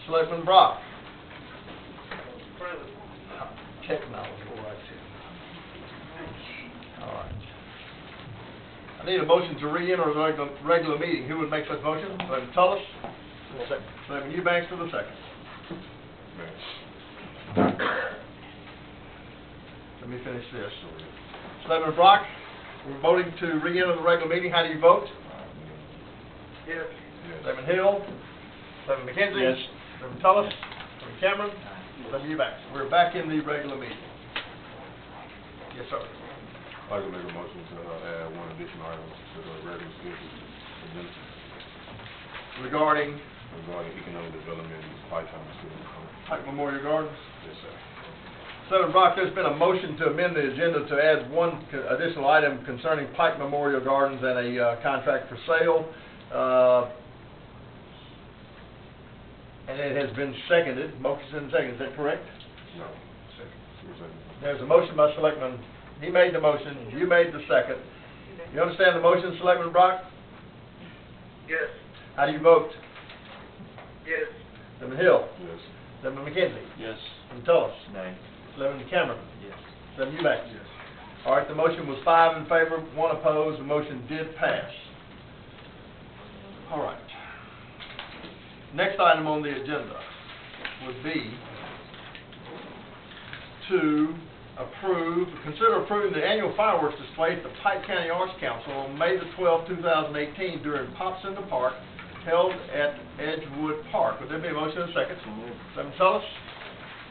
Selectman Brock. Present. Technology, all right. All right. I need a motion to re-enter the regular meeting. Who would make such motion? Selectman Tullis. Selectman Eubanks for the second. Let me finish this. Selectman Brock, we're voting to re-enter the regular meeting. How do you vote? Yes. Selectman Hill. Selectman McKenzie. Yes. Selectman Tullis. Selectman Cameron. Selectman Eubanks. We're back in the regular meeting. Yes, sir. I'd like to make a motion to add one additional item to the regular schedule agenda Regarding regarding economic development and Python student. Pike Memorial Gardens. Yes, sir. Senator Brock, there's been a motion to amend the agenda to add one additional item concerning Pike Memorial Gardens and a contract for sale. And it has been seconded. Motion seconded. Is that correct? No. Second. There's a motion by Selectman. He made the motion. You made the second. You understand the motion, Selectman Brock? Yes. How do you vote? Yes. Selectman Hill. Yes. Selectman McKenzie. Yes. Selectman Tullis. Nay. Selectman Cameron. Yes. Selectman Eubanks. Yes. All right, the motion was 5 in favor, 1 opposed. The motion did pass. All right. Next item on the agenda would be to consider approving the annual fireworks display at the Pike County Arts Council on May the 12th, 2018 during Pops in the Park, held at Edgewood Park. Would there be a motion and a second? Selectman Tullis?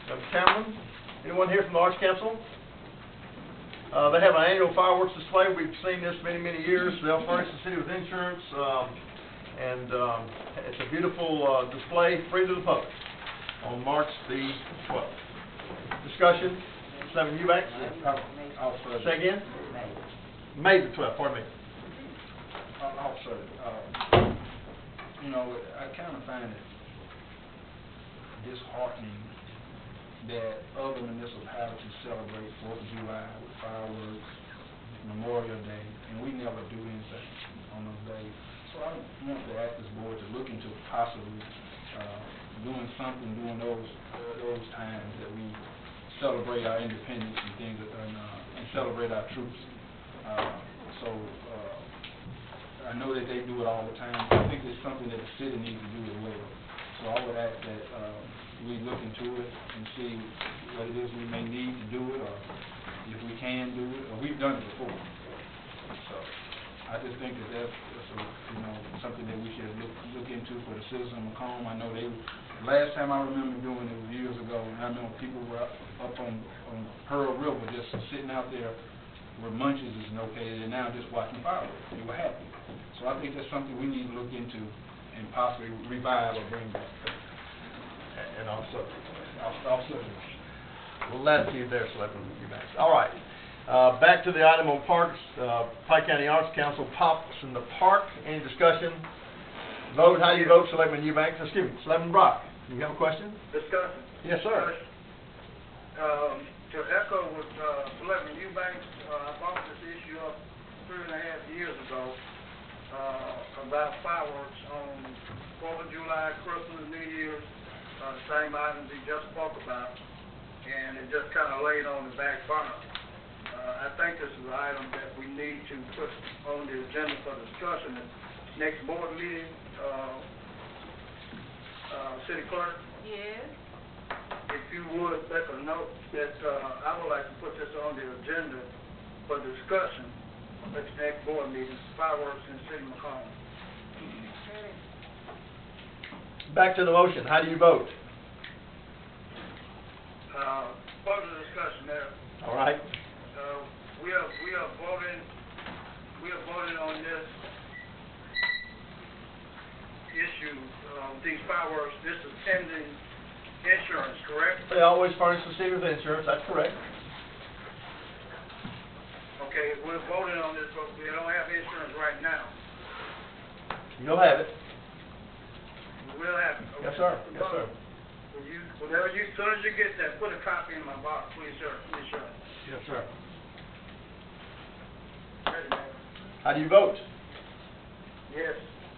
Selectman Cameron? Anyone here from the Arts Council? They have an annual fireworks display. We've seen this many, many years. They'll furnish the city with insurance, and it's a beautiful display, free to the public, on March the 12th. Discussion? Selectman Eubanks? I'll further. Say again? May the 12th, pardon me. I'll further. You know, I kind of find it disheartening that other municipalities celebrate 4th of July with fireworks, Memorial Day, and we never do anything on those days. So I want to ask this board to look into possibly doing something during those times that we celebrate our independence and things, and celebrate our troops. I know that they do it all the time. I think it's something that the city needs to do as well. So I would ask that we look into it and see what it is we may need to do it, or if we can do it, or we've done it before. So I just think that that's something that we should look into for the citizens of McComb. I know last time I remember doing it was years ago, and I remember people were up on Pearl River just sitting out there where Munchies is located, and now just watching fireworks. They were happy. So I think that's something we need to look into and possibly revive or bring back. And also, I'll latitude there, Selectman Eubanks. All right. Back to the item on parks. Pike County Arts Council, Pops in the Park. Any discussion? Vote. How do you vote, Selectman Eubanks? Excuse me, Selectman Brock. Do you have a question? Discussion. Yes, sir. To echo with Selectman Eubanks, I brought this issue up 3.5 years ago about fireworks on 4th of July, Christmas, New Year's, same items he just spoke about, and it just kind of laid on the back burner. I think this is an item that we need to put on the agenda for discussion at next board meeting. City Clerk? Yes. If you would make a note that I would like to put this on the agenda for discussion at the next board meeting, fireworks in City McComb. Back to the motion. How do you vote? Further discussion there. All right. We are voting on this issue, these fireworks. This is pending insurance, correct? They always furnish the city with insurance. That's correct. Okay, we're voting on this, but we don't have insurance right now. You'll have it. We will have it. Okay. Yes, sir. Yes, sir. As soon as you get that, put a copy in my box, please, sir. Please, sir. Yes, sir. Ready, man. How do you vote? Yes.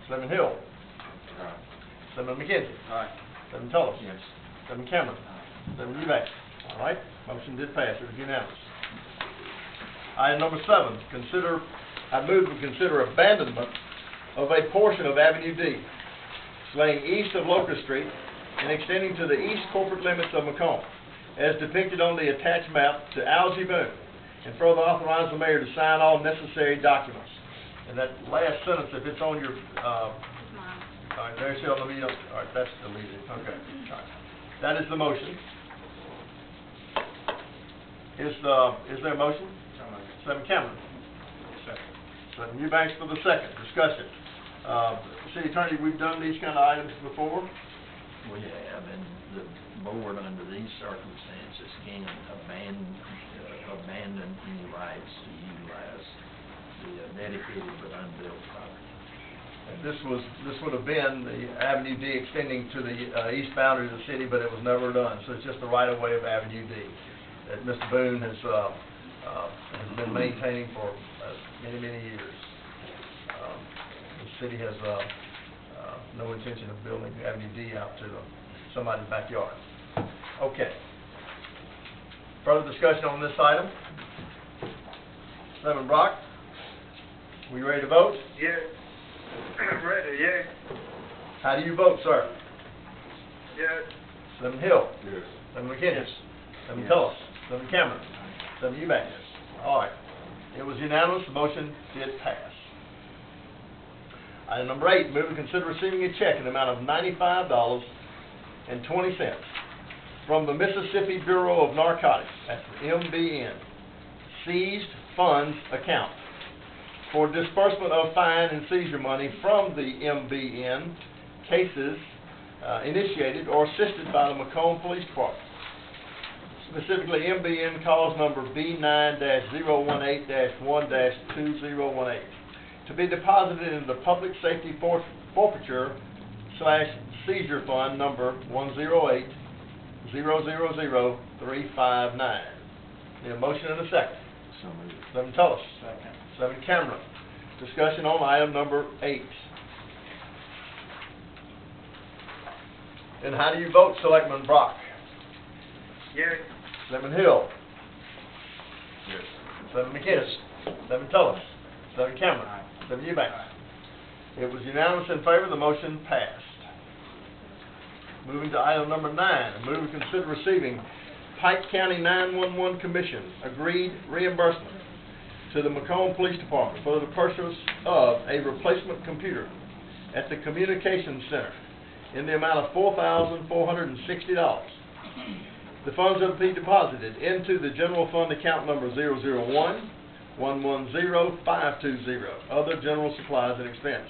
Selectman Hill. Aye. Selectman McKenzie. Aye. Selectman Tullis. Yes. Selectman Cameron. Selectman Eubanks. All right, motion did pass, it was unanimous. Item number 7, I move to consider abandonment of a portion of Avenue D, laying east of Locust Street and extending to the east corporate limits of McComb, as depicted on the attached map to Algie Boone, and further authorize the mayor to sign all necessary documents. And that last sentence, if it's on your, all right, there shall be, all right, that's deleted, okay. All right. That is the motion. Is there a motion? Selectman Cameron. Second. Selectman Eubanks for the second. Discussion. City Attorney, we've done these kind of items before. We have, and the board, under these circumstances, can abandon any rights to utilize the dedicated but unbuilt property. And this would have been the Avenue D extending to the east boundary of the city, but it was never done. So it's just the right of way of Avenue D that Mr. Boone has been maintaining for many, many years. The city has no intention of building Avenue D out to somebody's backyard. Okay. Further discussion on this item? Selectman Brock, we ready to vote? Yes. Ready, yes. How do you vote, sir? Yes. Selectman Hill? Yes. Selectman McKinney? Selectman Tullis? Selectman Cameron? Selectman Eubanks? All right. It was unanimous. The motion did pass. Item number 8, move to consider receiving a check in the amount of $95.20 from the Mississippi Bureau of Narcotics, that's the MBN, seized funds account for disbursement of fine and seizure money from the MBN cases initiated or assisted by the McComb Police Department. Specifically, MBN cause number B9-018-1-2018, to be deposited in the Public Safety Forfeiture/Seizure Fund number 108-000-359. Need a motion and a second. So moved. Selectman Tullis. Second. Selectman Cameron. Discussion on item number 8. And how do you vote, Selectman Brock? Yes. Selectman Hill. Yes. Selectman McInnes. Selectman Tullis. Selectman Cameron. Selectman Eubanks. It was unanimous in favor. The motion passed. Moving to item number 9. Move to consider receiving Pike County 911 Commission agreed reimbursement to the McComb Police Department for the purchase of a replacement computer at the Communications Center in the amount of $4,460. The funds are to be deposited into the general fund account number 001-110-520, other general supplies and expense,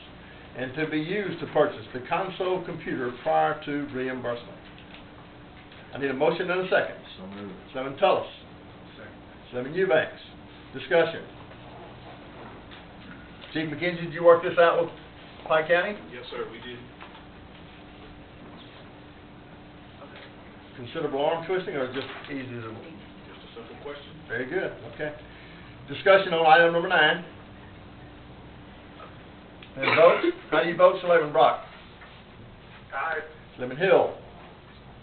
and to be used to purchase the console computer prior to reimbursement. I need a motion and a second. So moved. Selectman Tullis. Second. Selectman Eubanks. Discussion. Chief McKenzie, did you work this out with Pike County? Yes, sir, we did. Considerable arm twisting or just easy to... Just a simple question. Very good, okay. Discussion on item number 9. And vote. How do you vote, Selectman Brock? Aye. Selectman Hill.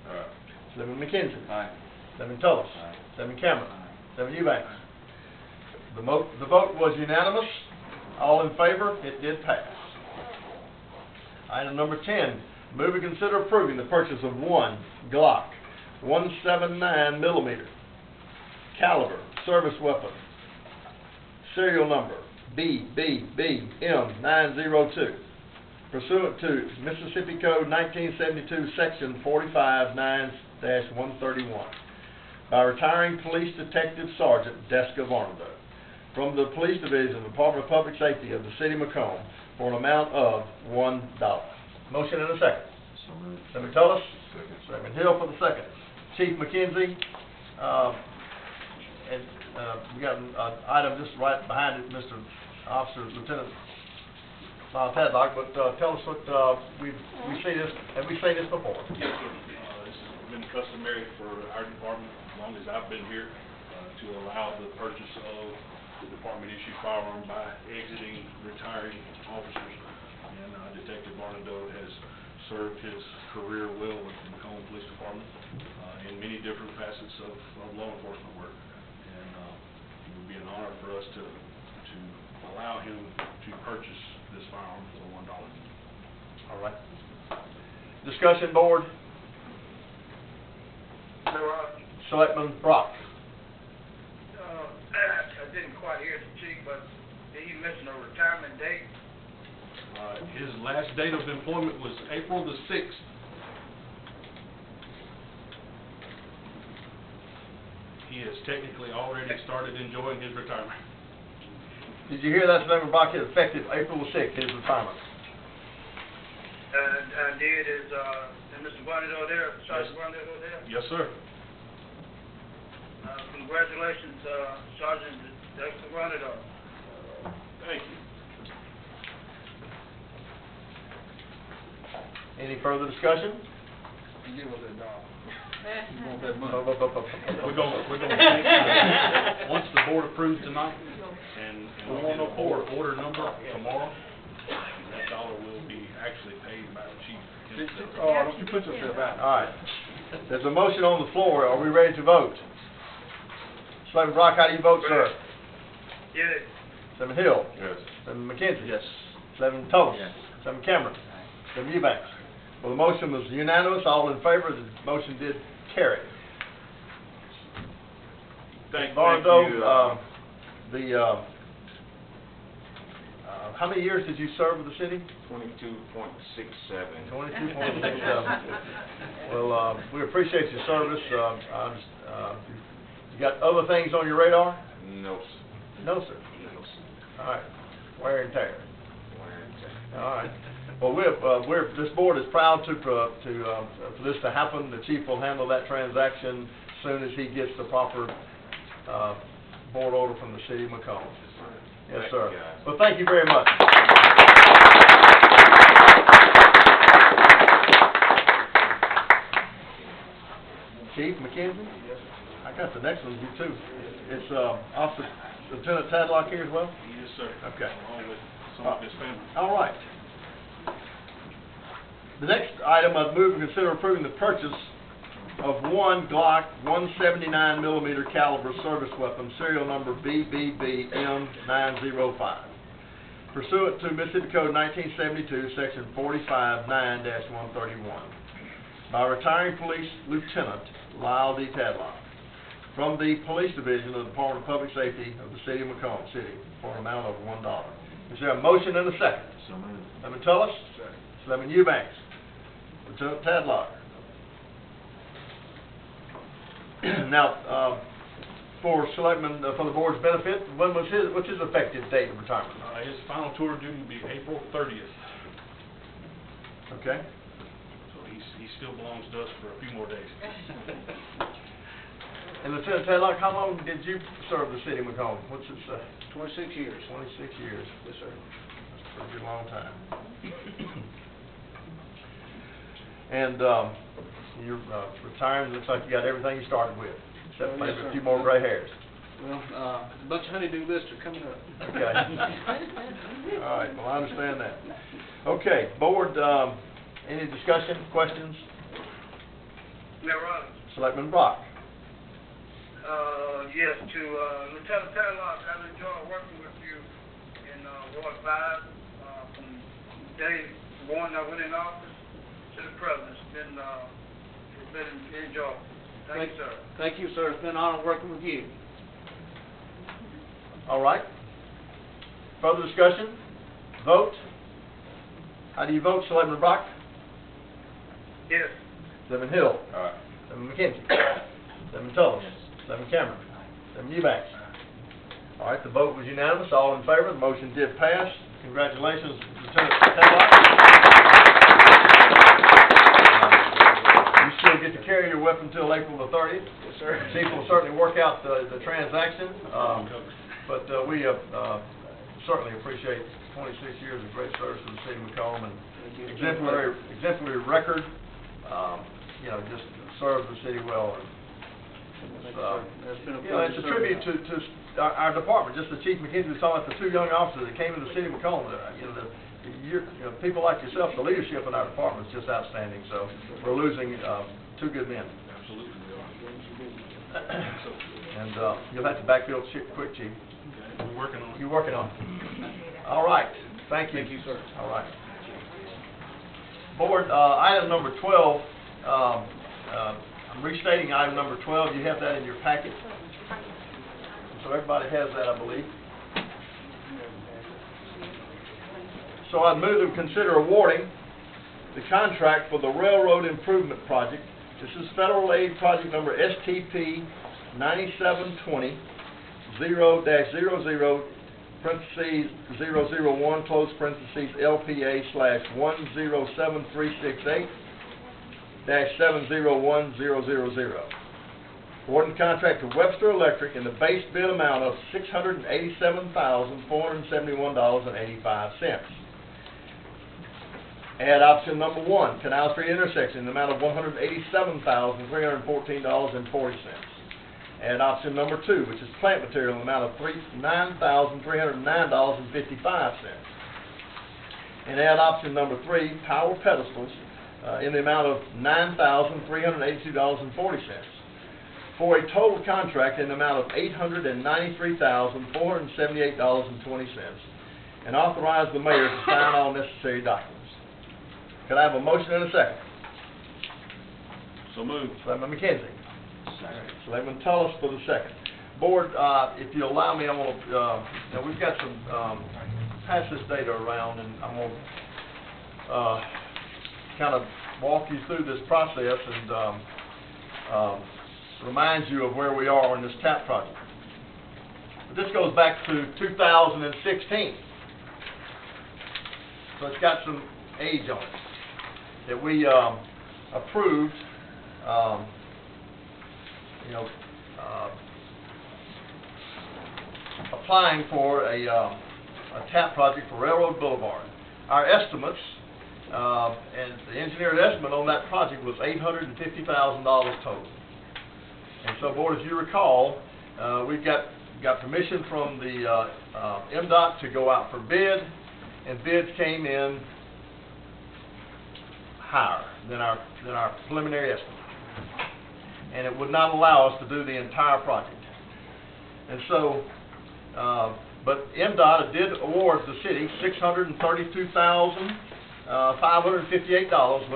Aye. Selectman McKenzie. Aye. Selectman Tullis. Aye. Selectman Cameron. Selectman Eubanks. The vote was unanimous. All in favor? It did pass. Item number 10. Move to consider approving the purchase of one Glock 179 millimeter caliber service weapon, serial number BBBM902, pursuant to Mississippi Code 1972, Section 45-9-131, by retiring Police Detective Sergeant Deska Varnado from the Police Division, Department of Public Safety of the City of McComb, for an amount of $1. Motion and a second. So moved. Selectman Tullis. Second. Selectman Hill for the second. Chief McKenzie, we got an item just right behind it, Mr. Officer Lieutenant Tadlock, but tell us what we see this. Have we seen this before? Yes, sir. This is been customary for our department, as long as I've been here, to allow the purchase of the department-issued firearm by exiting, retiring officers. And Detective Barnadoe has served his career well with the McComb Police Department in many different facets of law enforcement work. And it would be an honor for us to allow him to purchase this firearm for $1. All right. Discussion board. Selectman Brock. I didn't quite hear the chief, but did he mention a retirement date? His last date of employment was April the 6th. He has technically already started enjoying his retirement. Did you hear that, Selectman Brock? It's effective April the 6th, his retirement. I did. Is Mr. Barnadoe there? Sergeant Barnadoe there? Yes, sir. Congratulations, Sergeant Barnadoe. Thank you. Any further discussion? Give us that dog. You want that money? We're going once the board approves tonight, and we'll get a board order number tomorrow, that dollar will be actually paid by the chief himself. Oh, don't you put yourself out. All right. There's a motion on the floor. Are we ready to vote? Selectman Brock, how do you vote, sir? Yes. Selectman Hill? Yes. Selectman McKenzie? Yes. Selectman Tullis? Yes. Selectman Cameron? Selectman Eubanks? Well, the motion was unanimous. All in favor. The motion did carry. Thank Barnadoe, you. how many years did you serve with the city? 22.67. 22.67. Well, we appreciate your service. You got other things on your radar? No, sir. No, sir. No, sir. All right. Wear and tear. Wear and tear. All right. Well, this board is proud for this to happen. The chief will handle that transaction as soon as he gets the proper board order from the city of McComb. Yes, Thank sir. you, guys. Well, thank you very much. Chief McKenzie? Yes, sir. I got the next one, you too. It's Officer Lieutenant Tadlock here as well? Yes, sir. Okay. Along with some of his family. All right. The next item, I'd move to consider approving the purchase of one Glock 179 millimeter caliber service weapon, serial number BBBM905, pursuant to Mississippi Code 1972, Section 45-9-131, by retiring Police Lieutenant Lyle D. Tadlock, from the Police Division of the Department of Public Safety of the City of McComb City, for an amount of $1. Is there a motion and a second? So moved. Selectman Tullis? Selectman Eubanks? Lieutenant Tadlock? Now, for Selectman, for the board's benefit, what's his effective date of retirement? His final tour of duty will be April 30th. Okay. So he still belongs to us for a few more days. And Lieutenant Tadlock, how long did you serve the city of McComb? What's it say? 26 years. 26 years. Yes, sir. That's a pretty long time. And you're retiring. Looks like you got everything you started with, except Yes, maybe a sir. few more gray hairs. Well, a bunch of honey-do lists are coming up. Okay. All right. Well, I understand that. Okay, board. Any discussion, questions? Mayor Rollins. Selectman Brock. Yes, to Lieutenant Tadlock, I've enjoyed working with you in Ward 5 from day one I went in office to the present. It's been enjoyable. Thank you, sir. Thank you, sir. It's been an honor working with you. All right. Further discussion? Vote. How do you vote, Selectman Brock? Yes. Selectman Hill. All right. Selectman McKenzie. Selectman Tullis. Selectman Cameron. Selectman Eubanks. All right, the vote was unanimous. All in favor. The motion did pass. Congratulations, Lieutenant Tadlock. You still get to carry your weapon until April the 30th. Yes, sir. Chief will certainly work out the transaction. But we certainly appreciate 26 years of great service to the city of McComb and exemplary record. You know, just served the city well. And That's been a you know, it's a tribute to our department. Just as Chief McKenzie was talking about the 2 young officers that came to the city of McComb. You know, people like yourself, the leadership in our department is just outstanding. So we're losing 2 good men. Absolutely, we are. And you'll have to backfill quick, Chief. We're working on it. You're working on it. All right. Thank you. Thank you, sir. All right. Board, item number 12, I'm restating item number 12. You have that in your packet. So everybody has that, I believe. So I'd move to consider awarding the contract for the railroad improvement project. This is federal aid project number STP 9720 0-00 parentheses 001 close parentheses LPA/107368 -701000. Awarding contract to Webster Electric in the base bid amount of $687,471.85. Add option number 1, Canal Street intersection, in the amount of $187,314.40. Add option number 2, which is plant material, in the amount of $9,309.55. And add option number 3, power pedestals, in the amount of $9,382.40. For a total contract in the amount of $893,478.20. And authorize the mayor to sign all necessary documents. Could I have a motion and a second? So moved. Selectman McKenzie. Selectman Tullis for the second. Board, if you allow me, I want to, now we've got some, pass this data around, and I'm going to kind of walk you through this process and remind you of where we are on this TAP project. But this goes back to 2016. So it's got some age on it that we approved, applying for a TAP project for Railroad Boulevard. Our estimates, and the engineered estimate on that project was $850,000 total. And so, Board, as you recall, we've got permission from the MDOT to go out for bid, and bids came in higher than our preliminary estimate. And it would not allow us to do the entire project. And so, but MDOT did award the city $632,558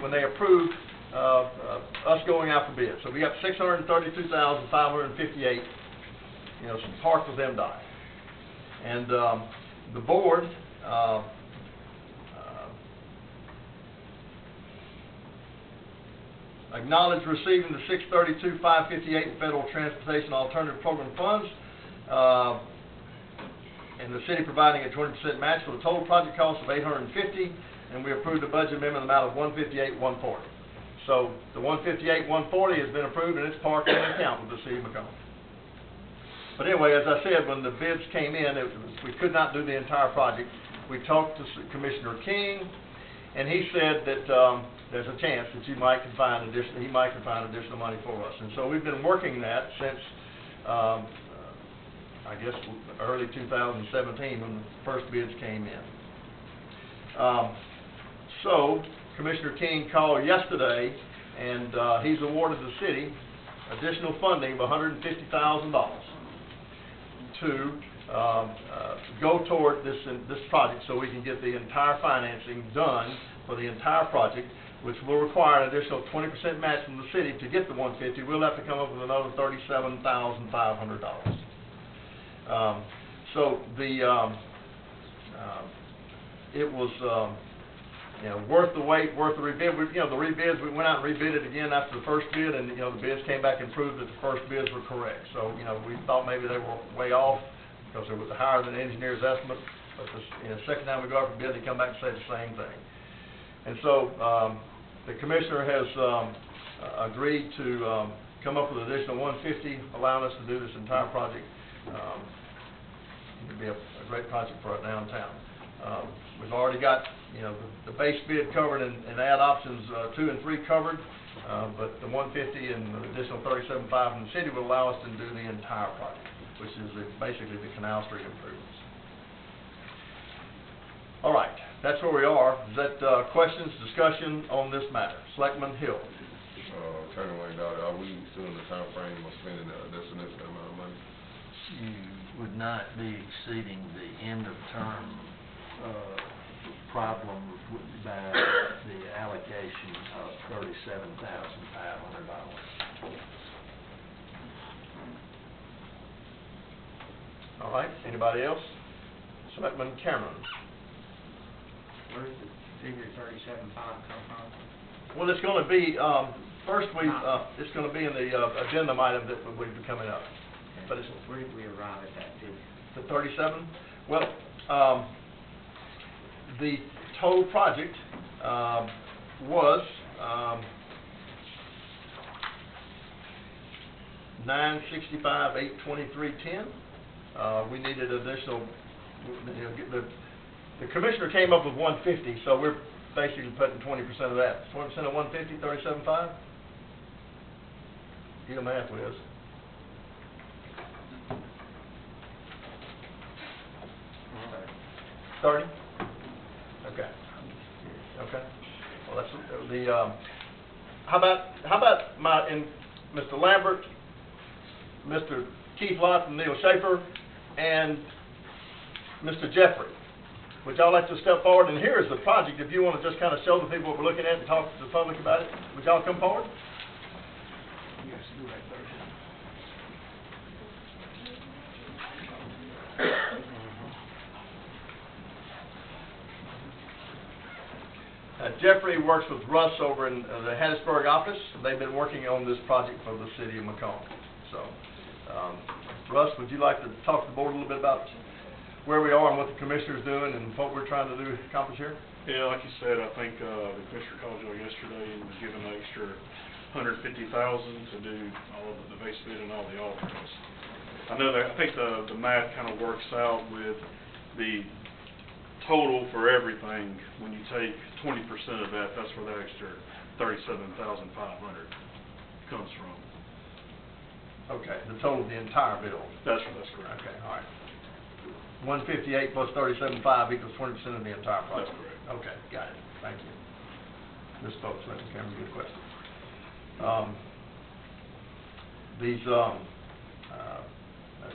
when they approved us going out for bid. So we got $632,558, parked with MDOT. And the board acknowledged receiving the $632,558 Federal Transportation Alternative Program funds, and the city providing a 20% match for the total project cost of $850,000, and we approved a budget amendment amount of $158,140. So the $158,140 has been approved, and it's parked in an account with the city of McComb. But anyway, as I said, when the bids came in, we could not do the entire project. We talked to Commissioner King, and he said that there's a chance that he might find additional money for us. And so we've been working that since, I guess, early 2017 when the first bids came in. So Commissioner King called yesterday, and he's awarded the city additional funding of $150,000 to go toward this project, so we can get the entire financing done for the entire project, which will require an additional 20% match from the city to get the $150,000. We'll have to come up with another $37,500. So it was worth the wait, worth the rebid. The rebids, we went out and rebid it again after the first bid, and the bids came back and proved that the first bids were correct. So we thought maybe they were way off because it was higher than the engineer's estimate. But the second time we go out for bid, they come back and say the same thing. And so the commissioner has agreed to come up with an additional $150,000, allowing us to do this entire project. It would be a great project for our downtown. We've already got, you know, the base bid covered and add options 2 and 3 covered, but the 150 and the additional 37.5 from the city would allow us to do the entire project, which is basically the Canal Street improvements. All right, that's where we are. Is that questions, discussion on this matter? Selectman Hill. Attorney Wayne Dowdy, are we still in the time frame of spending that significant amount of money? You would not be exceeding the end of term, problem by the allocation of $37,500. All right, anybody else? Selectman Cameron. Where does the figure 37.5 come from? Well, it's going to be, first it's going to be in the agenda item that will be coming up. But it's Where did we arrive at that figure? the 37? Well, the total project was $965,823.10. We needed additional. The commissioner came up with 150, so we're basically putting 20% of that. 20% of 150, 37.5. Do the math, Liz. Mm-hmm. 30? Okay. Okay. Well, that's the, how about Mr. Lambert, Mr. Keith Lott and Neil Schaefer, and Mr. Jeffrey? Would y'all like to step forward? And here is the project, if you want to just kind of show the people what we're looking at and talk to the public about it. Would y'all come forward? Yes, do that first. Jeffrey works with Russ over in the Hattiesburg office. They've been working on this project for the city of McComb. So, Russ, would you like to talk to the board a little bit about where we are and what the commissioner's doing and what we're trying to do accomplish here? Yeah, like you said, I think the commissioner called you yesterday and was given an extra $150,000 to do all of the base bid and all the alternates. I know that, I think the math kind of works out with the total for everything. When you take 20% of that, that's where that extra $37,500 comes from. Okay, the total of the entire bill. That's correct. Okay, all right. 158 plus 37.5 equals 20% of the entire project. That's correct. Okay, got it. Thank you. Ms. Folks, Mr. Cameron, good question. These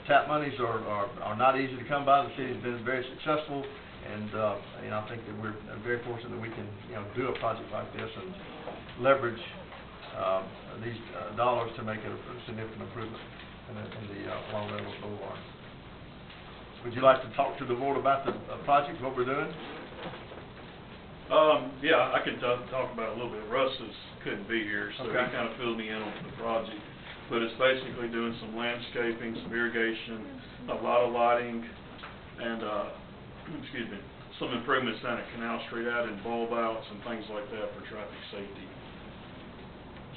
TAP monies are not easy to come by. The city's been very successful, and I think that we're very fortunate that we can do a project like this and leverage these dollars to make a significant improvement in the Long Railroad Boulevard. Would you like to talk to the board about the project, what we're doing? Yeah, I can talk about it a little bit. Russ couldn't be here, so Okay. he kind of filled me in on the project. But it's basically doing some landscaping, some irrigation, a lot of lighting, and excuse me, some improvements down at Canal Street, out in bulb outs and things like that for traffic safety.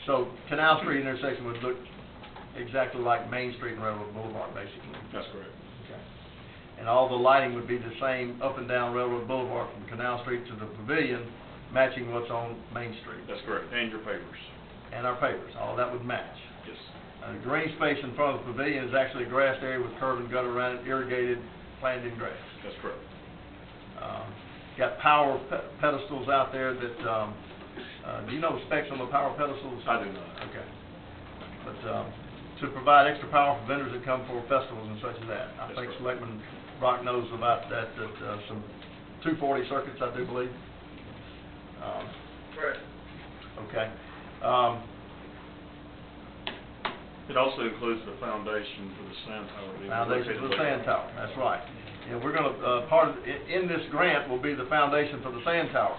So Canal Street intersection would look exactly like Main Street and Railroad Boulevard, basically. That's correct. Okay. And all the lighting would be the same up and down Railroad Boulevard from Canal Street to the pavilion, matching what's on Main Street. That's correct, and your papers. And our papers, all that would match. Yes. The green space in front of the pavilion is actually a grassed area with curb and gutter around it, irrigated, planted in grass. That's correct. Got power pedestals out there that, do you know the specs on the power pedestals? I do not. Okay. But to provide extra power for vendors that come for festivals and such as that. I That's think correct. Selectman Brock knows about that, some 240 circuits, I do believe. Right. Okay. It also includes the foundation for the sand tower. Foundation for the sand tower, that's right. And we're going to, in this grant will be the foundation for the sand tower.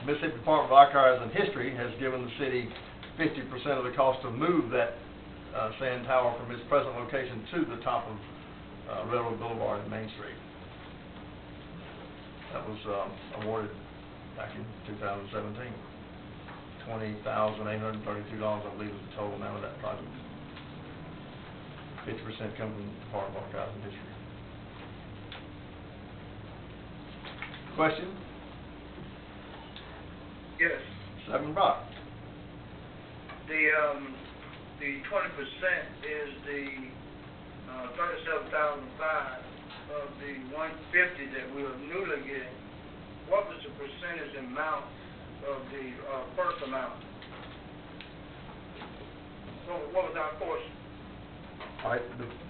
Mississippi Department of Archives and History has given the city 50% of the cost to move that sand tower from its present location to the top of Railroad Boulevard and Main Street. That was awarded back in 2017. $20,832, I believe, is the total amount of that project. 50% comes from the Department of Archives and History. Question? Yes, Selectman Brock. the 20% is the, 37,005 of the 150 that we are newly getting. What was the percentage amount of the, first amount? What was our portion? All right.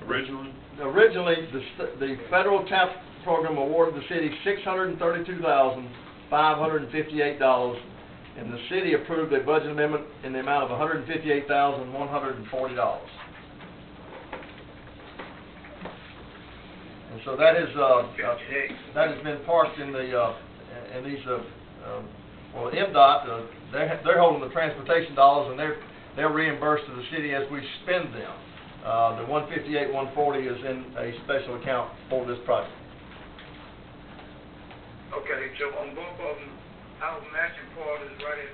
Originally? Originally, the federal TAP program awarded the city $632,558, and the city approved a budget amendment in the amount of $158,140. And so that is that has been parked in the in these well, MDOT they're holding the transportation dollars, and they're reimbursed to the city as we spend them. The $158,140 is in a special account for this project. Okay, so on both of them, our matching part is right at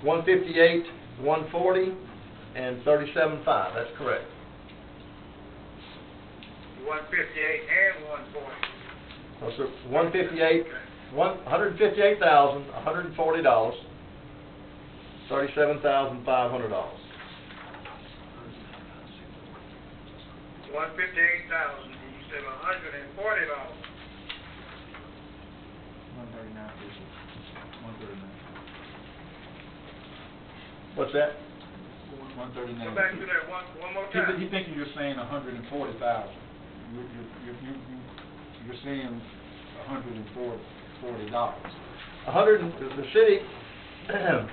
$2,000, $158,140 and $37,500. That's correct. 158 and 140. So, sir, $158,140, $37,500. 158,000, and you said $140. 139. What's that? 139. Go back to that one more time. He thinking you're saying 140,000. You're saying $140. The city, the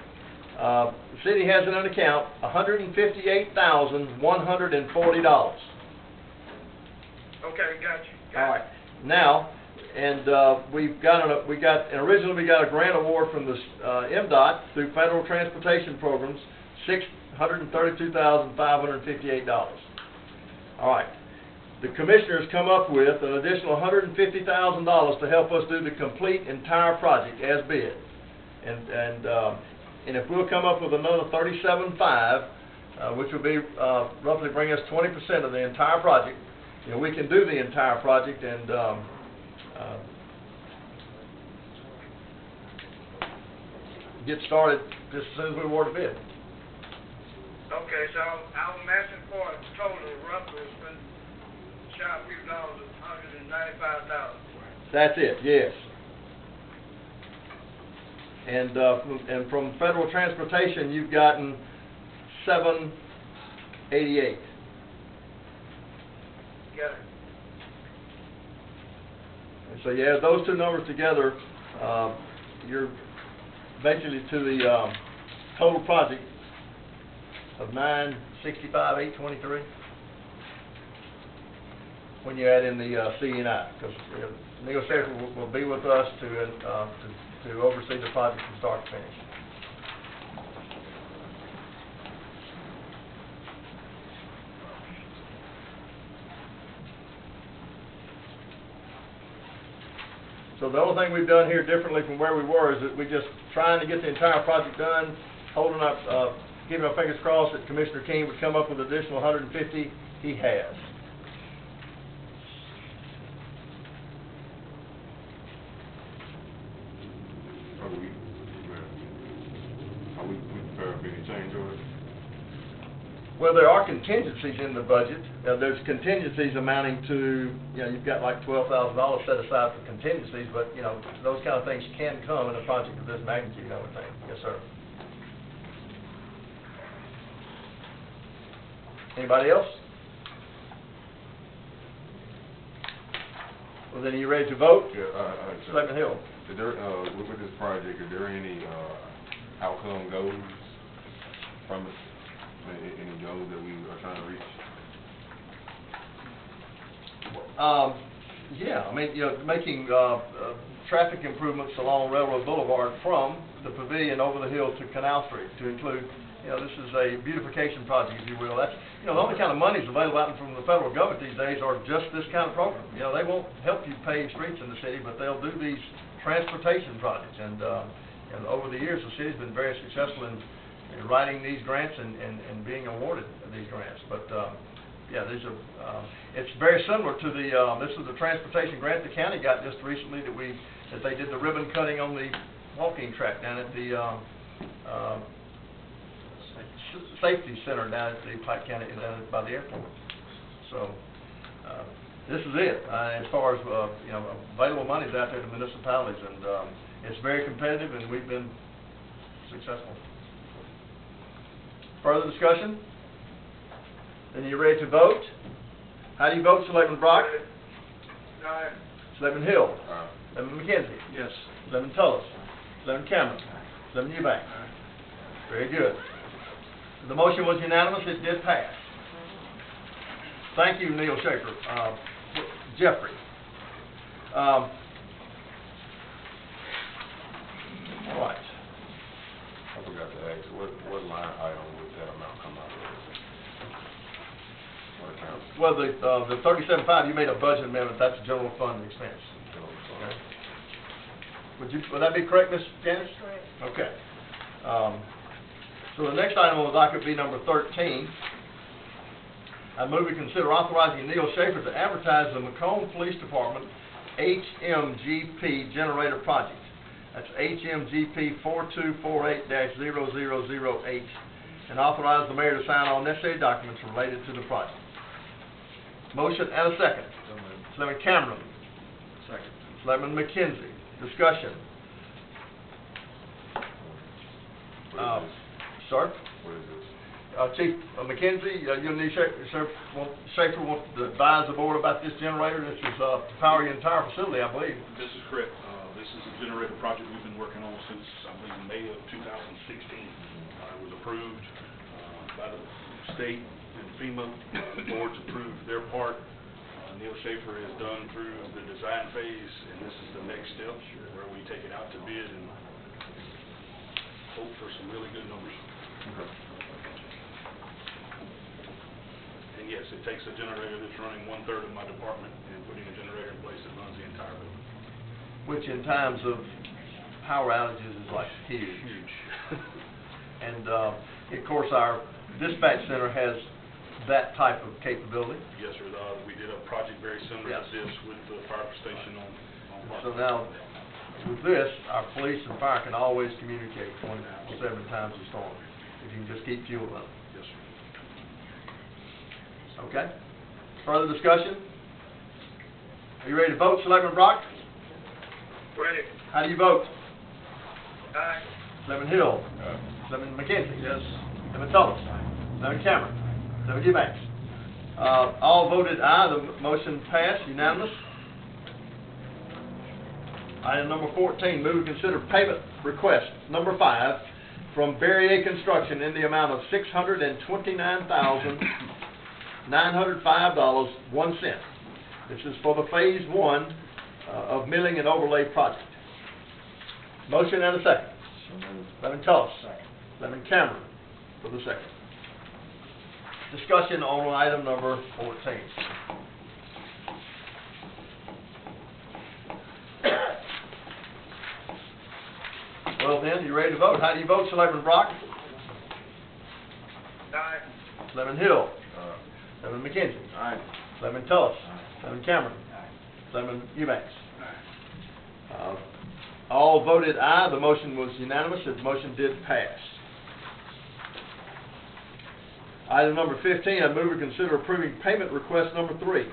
city has in an account $158,140. Okay, got you. All right. Now, and originally we got a grant award from the MDOT through federal transportation programs, $632,558. All right. The commissioners come up with an additional $150,000 to help us do the complete entire project as bid. And if we'll come up with another $37,500, which will be roughly bring us 20% of the entire project, you know, we can do the entire project and get started just as soon as we award a bid. Okay, so our matching part total roughly has been shy of $195,000. That's it, yes. And from federal transportation, you've gotten $788. Got it. And so you add those two numbers together, you're basically to the total project of $965,823 when you add in the C&I, because Neil Schaefer will be with us to oversee the project from start to finish. So the only thing we've done here differently from where we were is that we're just trying to get the entire project done, holding up, keeping our fingers crossed that Commissioner King would come up with an additional $150. He has. Are we prepared for any change orders? Well, there are contingencies in the budget. There's contingencies amounting to, you know, you've got like $12,000 set aside for contingencies, but, you know, those kind of things can come in a project of this magnitude, I would think. Yes, sir. Anybody else? Well, then are you ready to vote? Yeah, Selectman Hill. Is there, with this project, is there any, outcome goals from it? Any goals that we are trying to reach? Yeah, I mean, you know, making traffic improvements along Railroad Boulevard from the pavilion over the hill to Canal Street to include, you know, this is a beautification project, if you will. That's, you know, the only kind of monies available out from the federal government these days are just this kind of program. You know, they won't help you pave streets in the city, but they'll do these transportation projects. And over the years, the city's been very successful in writing these grants and being awarded these grants. But yeah, these are, it's very similar to the, this is the transportation grant the county got just recently that they did the ribbon cutting on the walking track down at the, safety center down at the Pike County, down by the airport. So, this is it, as far as, you know, available monies out there to municipalities, and, it's very competitive, and we've been successful. Further discussion? Then you ready to vote? How do you vote, Selectman Brock? Aye. Selectman Hill? Aye. Selectman McKenzie? Yes. Selectman Tullis? Selectman Cameron? Selectman Eubanks? Very good. The motion was unanimous, it did pass. Thank you, Neil Schaefer. Jeffrey. All right. I forgot to ask, what line item would that amount come out of? What account? Well, the 37.5, you made a budget amendment, that's a general fund expense. Okay. Would that be correct, Ms. Janice? Correct. Okay. So the next item on the docket would be number 13. I move we consider authorizing Neil Schaefer to advertise the McComb Police Department HMGP generator project. That's HMGP 4248-0008, and authorize the mayor to sign all necessary documents related to the project. Motion and a second. Selectman Cameron. Second. Selectman McKenzie. Discussion. What is this? Sir? What is this? Chief McKenzie, you and Schaefer want to advise the board about this generator. This is to power your entire facility, I believe. This is correct. This is a generator project we've been working on since, I believe, May of 2016. It was approved by the state and FEMA. The boards approved their part. Neil Schaefer has done through the design phase, and this is the next step where we take it out to bid and hope for some really good numbers. Okay. And yes, it takes a generator that's running 1/3 of my department and putting a generator in place that runs the entire building. Which in times of power outages is like huge. Huge. And of course our dispatch center has that type of capability. Yes, sir. We did a project very similar Yes. to this with the fire station on So Park. now, with this, our police and fire can always communicate 27 times a storm, if you can just keep fuel running. Yes, sir. Okay? Further discussion? Are you ready to vote, Selectman Brock? Ready. How do you vote? Aye. Selectman Hill? Selectman McKenzie? Yes. Selectman Tullis? Selectman Cameron? Selectman Eubanks? All voted aye, the motion passed, unanimous. Item number 14, move to consider payment request number 5 from Barrier Construction in the amount of $629,905.01. This is for the Phase 1 of milling and overlay project. Motion and a second. So moved. Selectman Tullis. Second. Selectman Cameron for the second. Discussion on item number 14. Well then, you ready to vote? How do you vote, Selectman Brock? Aye. Selectman Hill? Selectman McKenzie? Aye. Selectman Tullis? Selectman Cameron? Selectman Eubanks? All voted aye. The motion was unanimous. The motion did pass. Item number 15, I move to consider approving payment request number 3.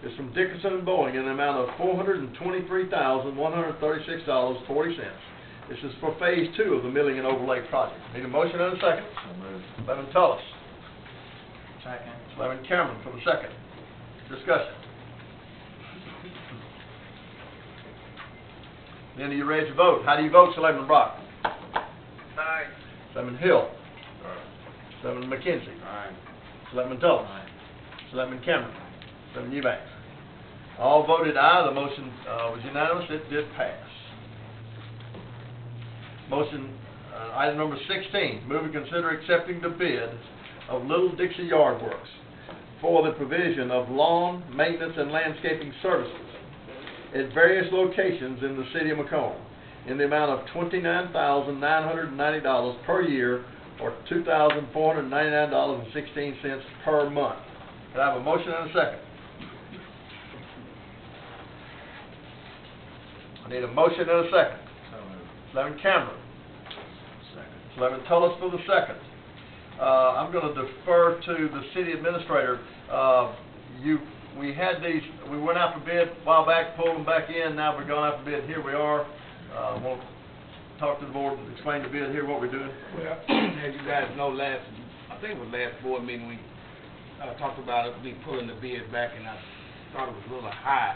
It's from Dickinson and Bowling in the amount of $423,136.40. This is for Phase 2 of the milling and overlay project. Need a motion and a second. So moved. Selectman Tullis. Second. Selectman Cameron for the second. Discussion. Then are you ready to vote? How do you vote, Selectman Brock? Aye. Selectman Hill? Aye. Selectman McKenzie? Aye. Selectman Tullis? Aye. Selectman Cameron? Selectman Eubanks? All voted aye. The motion was unanimous. It did pass. Motion, item number 16, move to consider accepting the bid of Little Dixie Yard Works for the provision of lawn, maintenance, and landscaping services at various locations in the city of McComb in the amount of $29,990 per year or $2,499.16 per month. Can I have a motion and a second? I need a motion and a second. Selectman Cameron. Second. Selectman Tullis for the second. I'm gonna defer to the city administrator. We had these, we went out for bid a while back, pulled them back in, now we're going out for bid, here we are. Want to talk to the board and explain the bid here, what we're doing? Well, as you guys know, I think it was last board meeting, we talked about me pulling the bid back, and I thought it was a little high.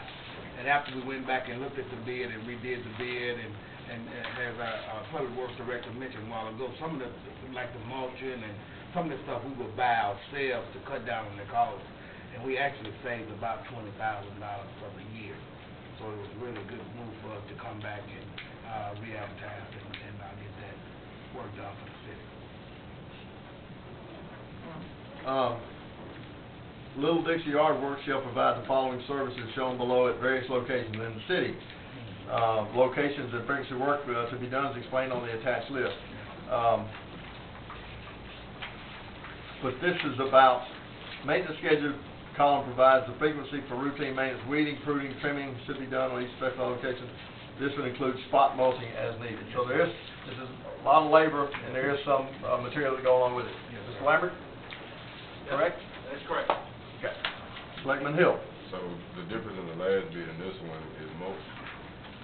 And after we went back and looked at the bid and redid the bid, and as our public works director mentioned a while ago, some of the, like the mulching and some of the stuff we would buy ourselves to cut down on the cost. And we actually saved about $20,000 for the year. So it was really a good move for us to come back and re-advertise and get that work done for the city. Little Dixie Yard Works shall provide the following services shown below at various locations in the city. Locations and frequency work to be done is explained on the attached list. But this is about maintenance schedule. Column provides the frequency for routine maintenance, weeding, pruning, trimming should be done on each special location. This would include spot mulching as needed. So this is a lot of labor, and there is some material to go along with it. Mr. Lambert? Correct? That's correct. Okay. Selectman Hill? So the difference in the last bid and this one is most.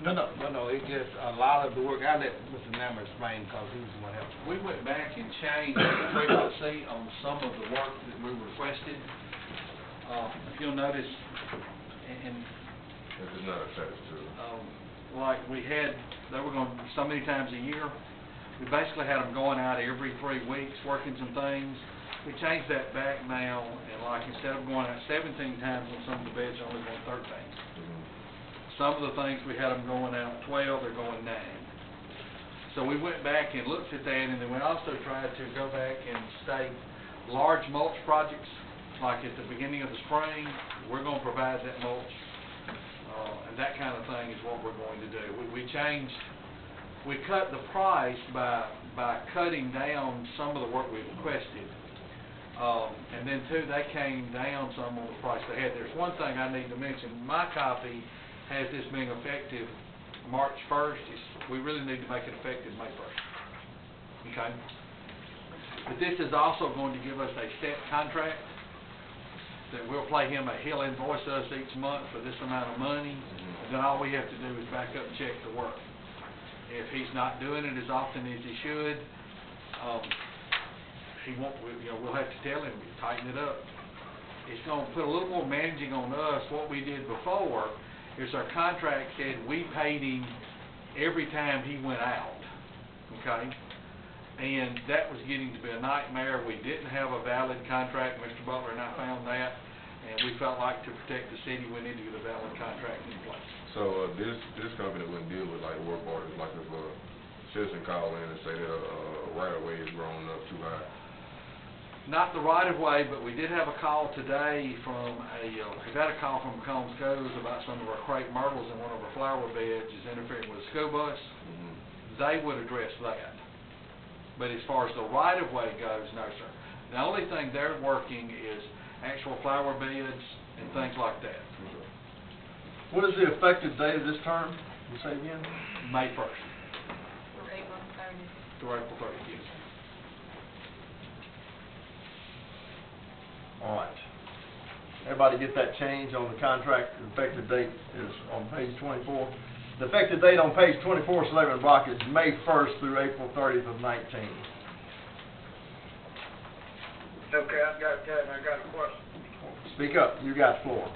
No, it's just a lot of the work. I'll let Mr. Lambert explain because he was the one else. We went back and changed the frequency on some of the work that we requested. If you'll notice, and This is not attached to. like they were going so many times a year, we basically had them going out every 3 weeks, working some things. We changed that back now, and like instead of going out 17 times on some of the beds, they're only going 13. Some of the things we had them going out 12, they're going 9. So we went back and looked at that, and then we also tried to go back and state large mulch projects, like at the beginning of the spring, we're going to provide that mulch, and that kind of thing is what we're going to do. We cut the price by cutting down some of the work we requested, and then too, they came down some on the price they had. There's one thing I need to mention. My copy has this being effective March 1st. We really need to make it effective May 1st. Okay? But this is also going to give us a set contract that he'll invoice us each month for this amount of money, and then all we have to do is back up and check the work. If he's not doing it as often as he should, we'll have to tell him, tighten it up. It's going to put a little more managing on us. What we did before is our contract said we paid him every time he went out, okay? And that was getting to be a nightmare. We didn't have a valid contract. Mr. Butler and I found that, and we felt like to protect the city, we needed to get a valid contract in place. So this company wouldn't deal with like work orders, like if a citizen call in and say that a right of way is grown up too high. Not the right of way, but we did have a call today from we got a call from McComb about some of our crepe myrtles in one of our flower beds is interfering with a school bus. They would address that. But as far as the right-of-way goes, no, sir. The only thing they're working is actual flower beds and things like that. What is the effective date of this term? You say again? May 1st. For April 30th. Through April 30th, yes. All right. Everybody get that change on the contract? The effective date is on page 24. The effective date on page 24, Selectman Brock, is May 1st through April 30th of 19. Okay, I got that, and I got a question. Speak up. You got the floor.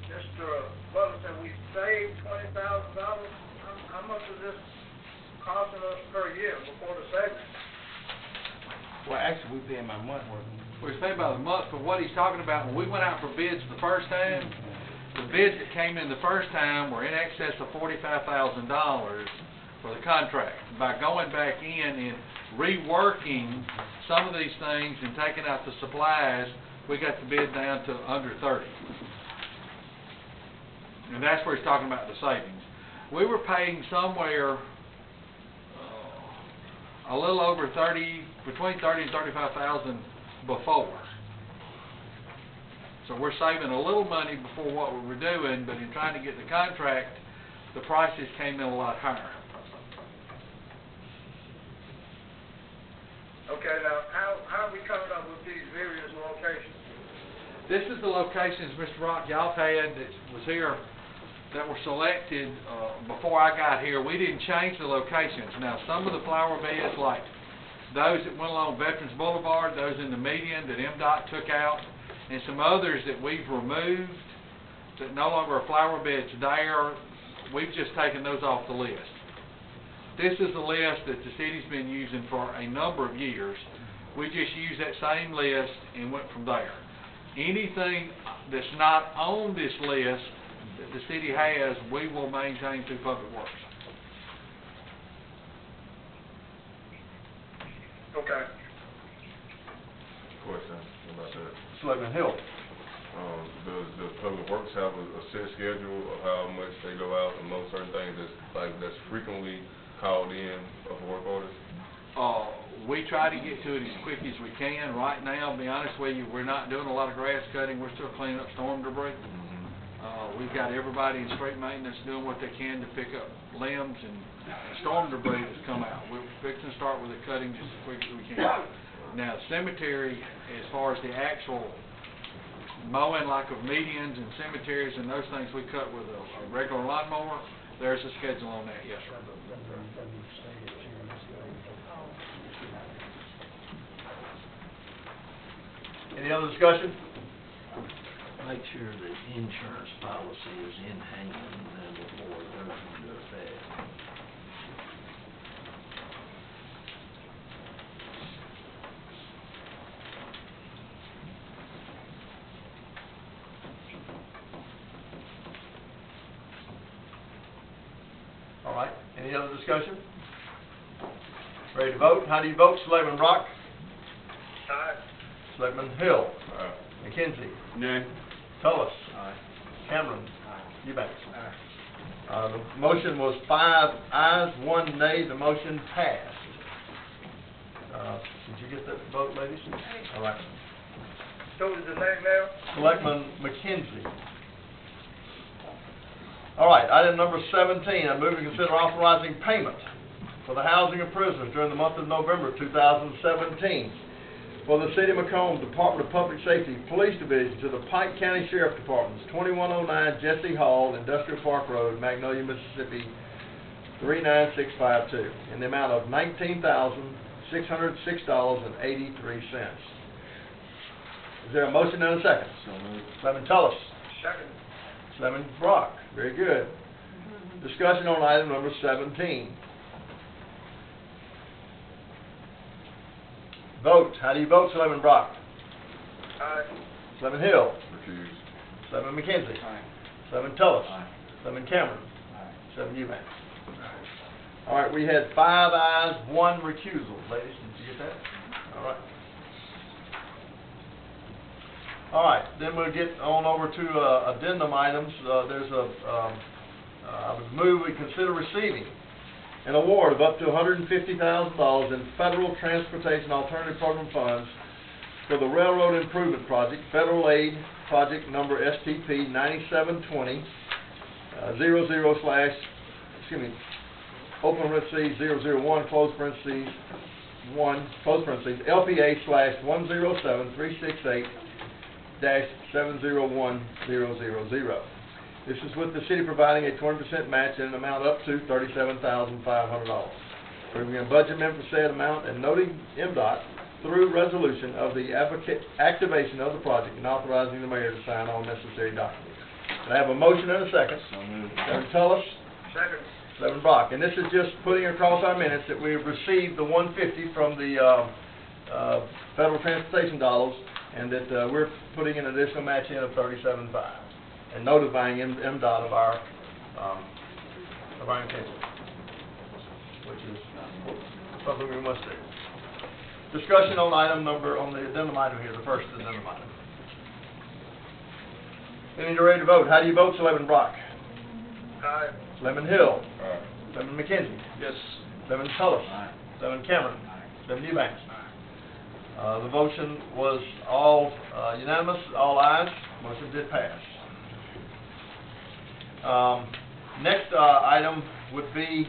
Mr. Butler said we saved $20,000. How much is this costing us per year before the savings? Well, actually, we pay by month worth. We're paid by the month, but what he's talking about, when we went out for bids the first time, the bids that came in the first time were in excess of $45,000 for the contract. By going back in and reworking some of these things and taking out the supplies, we got the bid down to under 30. And that's where he's talking about the savings. We were paying somewhere a little over 30, between 30 and 35,000 before. So we're saving a little money before what we were doing, but in trying to get the contract, the prices came in a lot higher. Okay, now, how are we coming up with these various locations? This is the locations, Mr. Rock, y'all had that was here, that were selected before I got here. We didn't change the locations. Now, some of the flower beds, like those that went along Veterans Boulevard, those in the median that MDOT took out, and some others that we've removed, that no longer are flower beds there, we've just taken those off the list. This is the list that the city's been using for a number of years. We just used that same list and went from there. Anything that's not on this list that the city has, we will maintain through Public Works. Okay. Question about that. Selectman Hill. Does Public Works have a set schedule of how much they go out and mow certain things that's frequently called in for work orders? We try to get to it as quick as we can. Right now, to be honest with you, we're not doing a lot of grass cutting. We're still cleaning up storm debris. We've got everybody in street maintenance doing what they can to pick up limbs and storm debris that's come out. We're fixing to start with the cutting just as quick as we can. Now, the cemetery, as far as the actual mowing, like of medians and cemeteries and those things, we cut with a regular lawnmower. There's a schedule on that, yes, sir. Any other discussion? Make sure the insurance policy is in hand before it goes into effect. All right, any other discussion? Ready to vote? How do you vote? Selectman Brock? Aye. Selectman Hill? Aye. McKenzie? No. Tullis? Aye. Cameron? Aye. Eubanks? The motion was 5 ayes, 1 nay. The motion passed. Did you get that vote, ladies? All right. So is the name now? Selectman McKenzie. All right, item number 17, I move to consider authorizing payment for the housing of prisoners during the month of November 2017 for the City of McComb Department of Public Safety Police Division to the Pike County Sheriff Departments, 2109 Jesse Hall, Industrial Park Road, Magnolia, Mississippi, 39652, in the amount of $19,606.83. Is there a motion and a second? So moved. Selectman Tullis. Second. Selectman Brock. Very good. Discussion on item number 17. Vote. How do you vote, Selectman Brock? Aye. Selectman Hill. Refuse. Selectman McKenzie. Aye. Selectman Tullis. Aye. Selectman Cameron. Aye. Selectman Eubanks. All right, we had 5 ayes, 1 recusal. Ladies, did you get that? All right. All right, then we'll get on over to addendum items. I would move we consider receiving an award of up to $150,000 in Federal Transportation Alternative Program funds for the Railroad Improvement Project, Federal Aid Project number STP 9720, open parentheses, 001, close parentheses, 1, close parentheses, LPA/107-368-701000. This is with the city providing a 20% match in an amount up to $37,500. Approving a budget amendment for said amount and noting MDOT through resolution of the activation of the project and authorizing the mayor to sign all necessary documents. Can I have a motion and a second? So moved. Selectman Tullis. Second. Selectman Brock. And this is just putting across our minutes that we have received the $150 from the federal transportation dollars, and that we're putting an additional match in of $37,500 and notifying MDOT of our intention, which is something we must do. Discussion on the addendum item here, the first addendum item. Then you're ready to vote. How do you vote, Selectman Brock? Aye. Selectman Hill. Aye. Selectman McKenzie. Yes. Selectman Tullis. Aye. Selectman Cameron. Aye. Selectman Eubanks. The motion was all unanimous, all ayes. Motion did pass. Next item would be,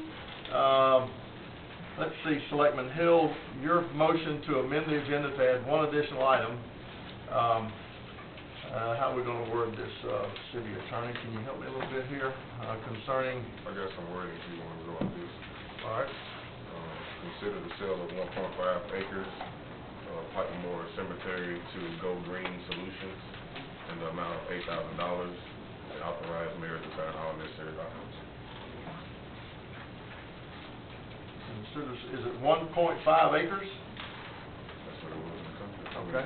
let's see, Selectman Hill, your motion to amend the agenda to add one additional item. How are we going to word this, city attorney? Can you help me a little bit here concerning? I got some wording if you want to go on this. All right. Consider the sale of 1.5 acres of Pike Memorial Cemetery to Go Green Solutions in the amount of $8,000 and authorize mayor to sign all necessary documents. Consider, is it 1.5 acres? That's what it was in the contract. Okay.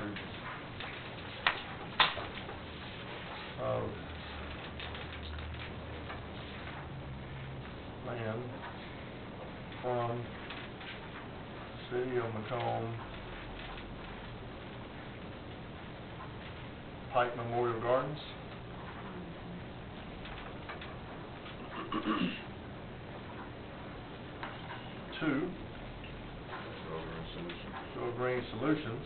Land from City of McComb, Pike Memorial Gardens. To Go Green Solutions.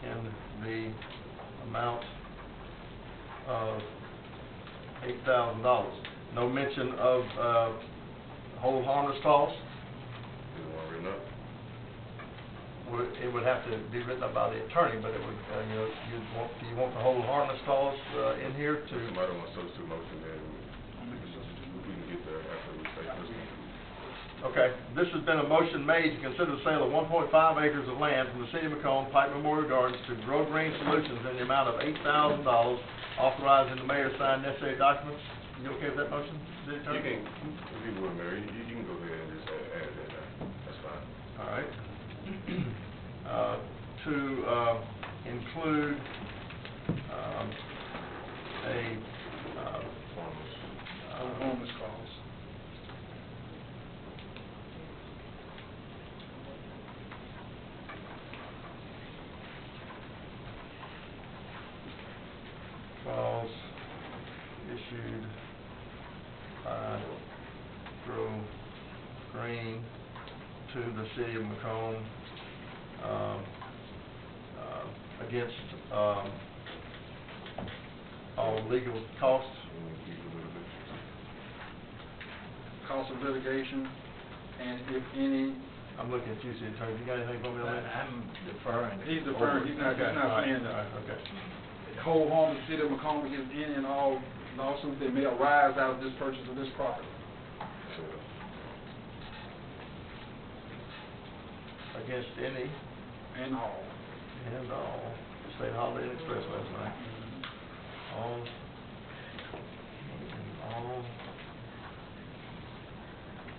In the amount of $8,000. No mention of hold harmless clause. You want to read up? It would have to be written up by the attorney, but it would, you know, do you want the hold harmless clause in here to? If somebody wants substitute motion, then we can get there after we say this. Okay, this has been a motion made to consider the sale of 1.5 acres of land from the City of McComb, Pike Memorial Gardens to Grow Green Solutions in the amount of $8,000, authorizing the mayor to sign necessary documents. You okay with that motion, City You Attorney? can, if you would, Mayor, you can go ahead and just add that now. That's fine. All right. To include a Homeless calls. clause issued by Grow Green to the City of McComb against all legal costs. Cost of litigation, and if any, I'm looking at you, City Attorney. You got anything for me on that? I'm deferring. he's deferring, he's not Okay, all right, saying all that. right, okay. Hold harm to the City of McComb against any and all lawsuits that may arise out of this purchase of this property. Against any And all. and all, State Holiday Inn Express last night. All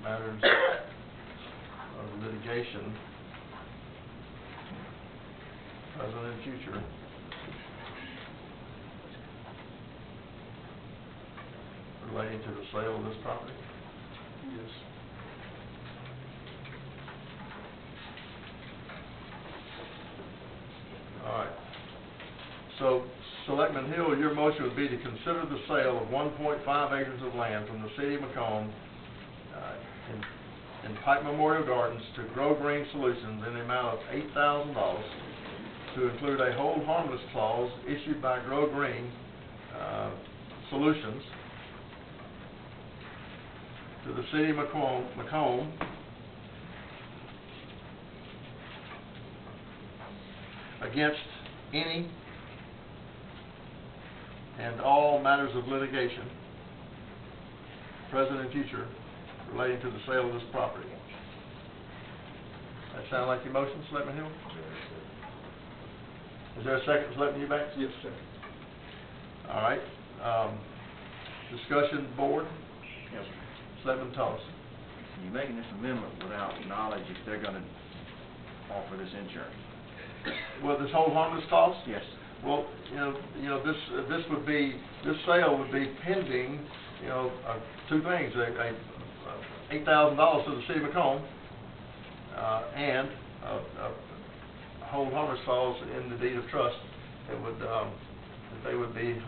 matters of litigation, present and future, relating to the sale of this property. Yes. All right. So, Selectman Hill, your motion would be to consider the sale of 1.5 acres of land from the City of McComb in Pike Memorial Gardens to Grow Green Solutions in the amount of $8,000 to include a hold harmless clause issued by Grow Green Solutions to the City of Macomb against any and all matters of litigation, present and future, relating to the sale of this property. That sound like your motion, Selectman Hill? Is there a second, Selectman Eubanks? Yes, sir. All right. Discussion, board? Yes, sir. Selectman Thomas. You're making this amendment without knowledge if they're gonna offer this insurance. Well, this hold harmless clause? Yes. Well, this sale would be pending, two things, $8,000 to the City of Macomb, and a hold harmless clause in the deed of trust that would, that they would be,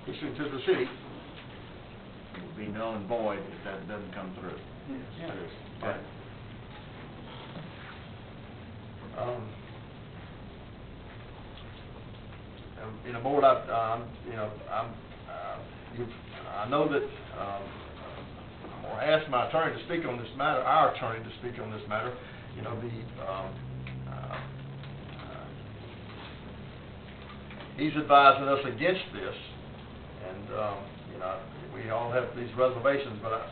issued to the city. It would be null and void if that doesn't come through. Yes. Yeah. Right. You know, board, I know that, I'm gonna ask my attorney to speak on this matter, our attorney to speak on this matter. You know, he's advising us against this, and, you know, we all have these reservations, but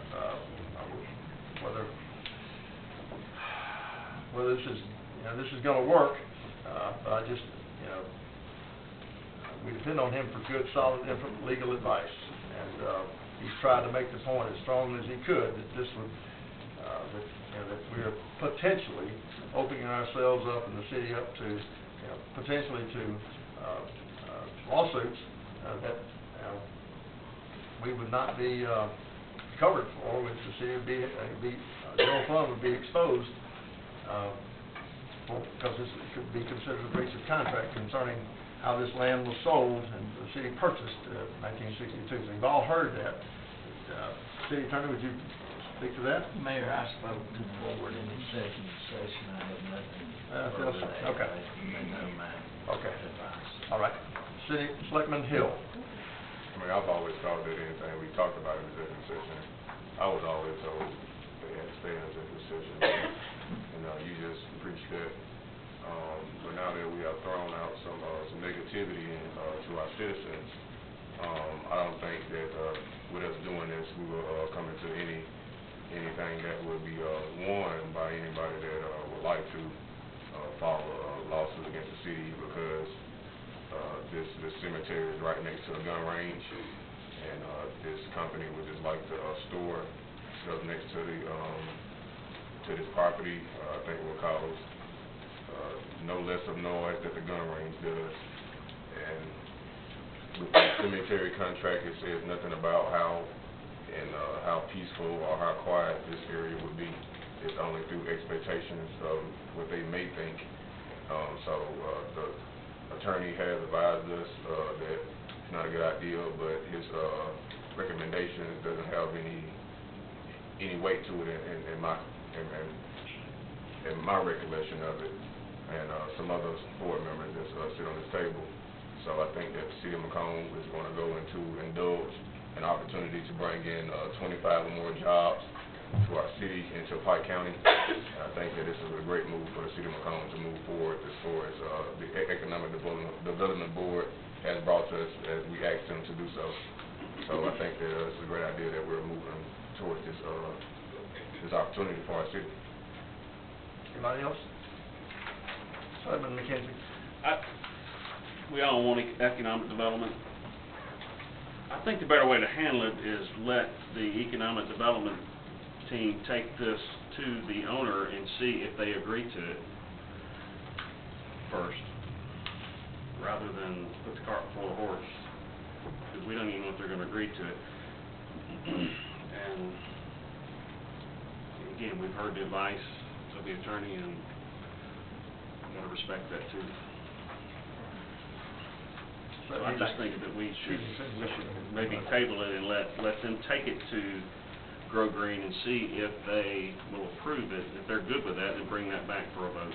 whether this is, you know, this is gonna work, I just, you know, we depend on him for good, solid, legal advice, and he's tried to make the point as strong as he could that this would, that, you know, that we're potentially opening ourselves up and the city up to, you know, potentially to lawsuits that we would not be covered for, which the city would be general fund would be exposed, because this could be considered a breach of contract concerning how this land was sold and the city purchased in 1962. So you've all heard that. City Attorney, would you speak to that? Mayor, I spoke to the board in executive session. I have nothing further to add. Okay. You may know my Okay. advice. All right. Selectman Hill. I mean, I've always thought that anything we talked about in executive session, I was always told that you had to stay in executive session. You know, you just preached that. But now that we have thrown out some negativity to our citizens, I don't think that with us doing this, we will come into anything that would be won by anybody that would like to file a lawsuit against the city, because this cemetery is right next to a gun range, and this company would just like to store stuff next to the to this property. I think it will cause no less of noise that the gun range does. And with the cemetery contract, it says nothing about how peaceful or how quiet this area would be. It's only through expectations of what they may think. So the attorney has advised us that it's not a good idea, but his recommendation doesn't have any weight to it in my recollection of it, and some other board members that sit on this table. So I think that the city of McComb is going to go into indulge an opportunity to bring in 25 or more jobs to our city and to Pike County. And I think that this is a great move for the city of McComb to move forward as far as the Economic Development Board has brought to us as we asked them to do so. So I think that it's a great idea that we're moving towards this opportunity for our city. Anybody else? Selectman McKenzie. We all want economic development. I think the better way to handle it is let the economic development team take this to the owner and see if they agree to it first, rather than put the cart before the horse, because we don't even know if they're going to agree to it. And again, we've heard the advice of the attorney, and we've got to respect that too. So I just think that we should maybe table it and let them take it to Grow Green and see if they will approve it. If they're good with that, then bring that back for a vote.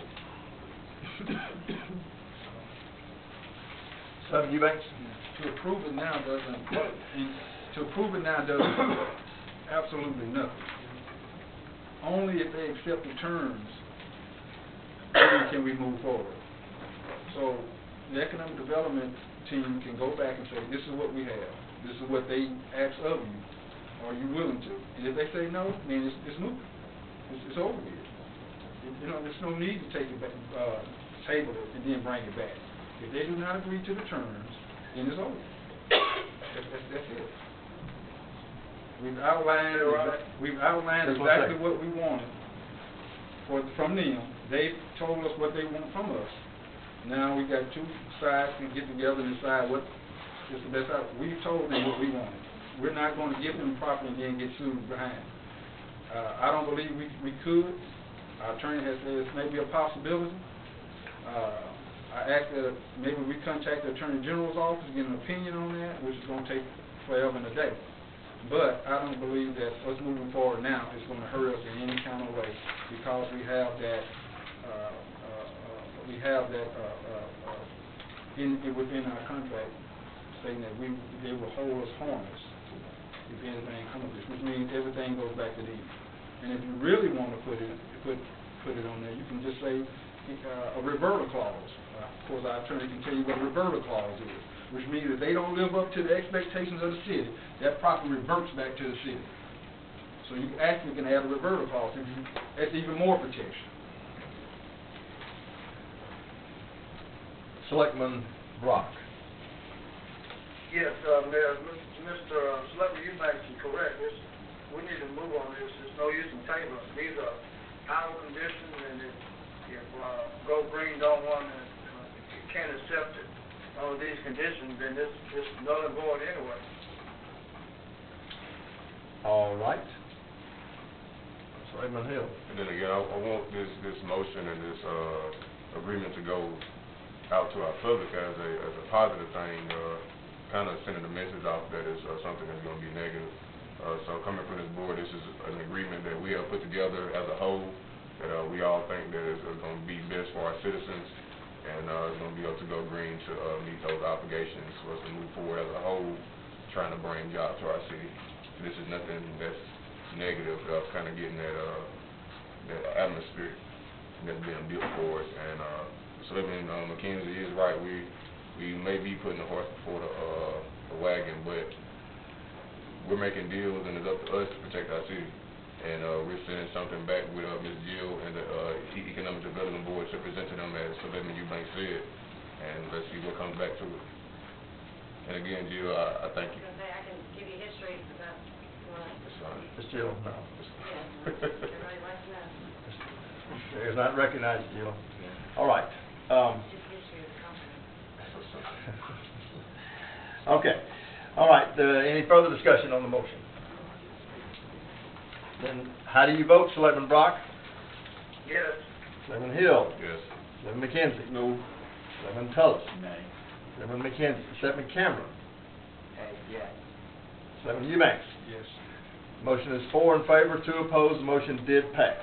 Selectman Eubanks. To approve it now doesn't absolutely nothing. Only if they accept the terms then can we move forward. So the economic development team can go back and say, this is what we have, this is what they ask of you, are you willing to? And if they say no, then it's moving. It's over with. You know, there's no need to take it back, table it, and then bring it back. If they do not agree to the terms, then it's over. That's it. We've outlined exactly what we wanted from them. They told us what they want from us. Now we got two sides can get together and decide what is the best outcome. We told them what we wanted. We're not going to give them property and then get sued behind. I don't believe we could. Our attorney has said it's maybe a possibility. I asked that maybe we contact the Attorney General's office, get an opinion on that, which is going to take forever and a day. But I don't believe that us moving forward now is going to hurt us in any kind of way, because we have that we have that, within our contract, saying that they will hold us harmless if anything comes of this, which means everything goes back to them. And if you really want to put it on there, you can just say, a reverter clause. Of course, our attorney can tell you what a reverter clause is, which means if they don't live up to the expectations of the city, that property reverts back to the city. So you actually can add a reverter clause, that's even more protection. Selectman Brock. Yes, Mayor, Mr. Selectman Eubanks is correct. We need to move on this. There's no use in tabling. These are our conditions, and if Go Green don't want to, can't accept it under these conditions, then it's null and void anyway. All right. Selectman Hill. And then again, I want this motion and this agreement to go out to our public as a positive thing, kind of sending a message off that it's something that's going to be negative. So coming from this board, this is an agreement that we have put together as a whole, that we all think that is going to be best for our citizens, and it's going to be up to Go Green to meet those obligations for us to move forward as a whole, trying to bring jobs to our city. This is nothing that's negative, kind of getting that atmosphere that's being built for us. And Selectman McKenzie is right. We may be putting the horse before the wagon, but we're making deals, and it's up to us to protect our city. And we're sending something back with Ms. Jill and the Economic Development Board to present to them, as Selectman Eubanks said, and let's see what comes back to it. And again, Jill, I thank you. I can give you history about what. It's fine. Ms. Jill, no. Yeah, everybody likes to know. It's not recognized, Jill. All right. Just history of the company. Okay. All right. Any further discussion on the motion? Then, how do you vote, Selectman Brock? Yes. Selectman Hill? Yes. Selectman McKenzie? No. Selectman Tullis? Nay. Selectman McKenzie? Selectman Cameron? Yes. Selectman Eubanks? Yes. Motion is 4 in favor, 2 opposed. The motion did pass.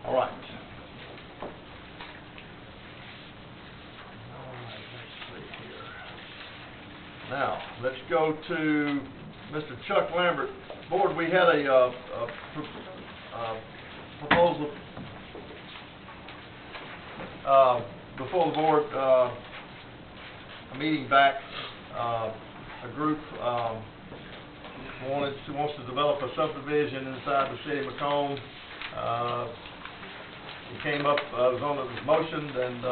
All right. Now, let's go to Mr. Chuck Lambert. Board, we had a proposal before the board, a meeting back. A group wants to develop a subdivision inside the city of McComb. It came up, it was on the motion, and